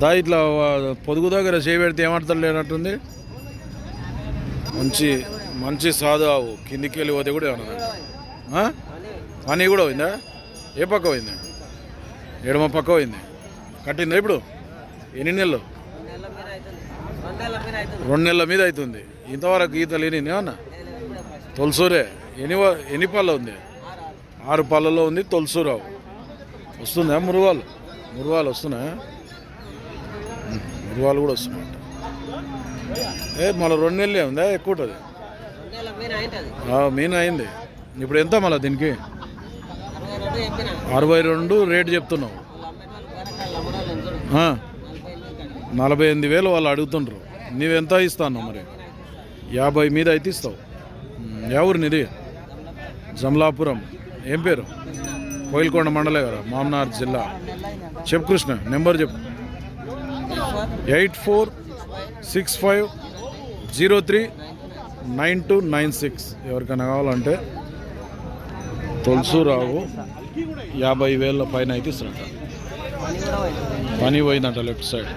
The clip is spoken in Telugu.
దా ఇట్లా పొదుగు దగ్గర చేపెడితే ఏమంటారు లేనట్టుంది. మంచి మంచి సాధు ఆవు కిందికి వెళ్ళి పోతే కూడా ఏమన్నా పని కూడా పోయిందా? ఏ పక్క పోయింది? ఎడమ పక్క పోయింది. కట్టిందా ఇప్పుడు? ఎన్ని నెలలు? 2 నెలల మీద అవుతుంది. ఇంతవరకు ఈత లేని ఏమన్నా తొలసూరే. ఎన్ని పళ్ళ ఉంది? 6 పళ్ళలో ఉంది తొలసూరావు. వస్తుందా మురువాలు? మురువాలు వస్తున్నాయా? మురువాలు కూడా వస్తున్నాయంట. మళ్ళీ 2 నెలలే ఉందా? ఎక్కువ ఉంటుంది. మీన్ అయింది. ఇప్పుడు ఎంత మళ్ళీ దీనికి? 62 రేటు చెప్తున్నావు. 48,000 వాళ్ళు అడుగుతుండ్రు. నీవెంత ఇస్తాను మరి? 50 మీద అయితే ఇస్తావు. ఎవరు నీది? జమలాపురం. ఏం పేరు? కోయిల్కొండ మండలే కదా, మామనార్ జిల్లా. చెప్పు కృష్ణ, నెంబర్ చెప్పు. 8465039296. ఎవరికైనా కావాలంటే తొలసూరావు 50,000 పైన అయితే ఇస్తారంట. పని పోయిందంట లెఫ్ట్ సైడ్.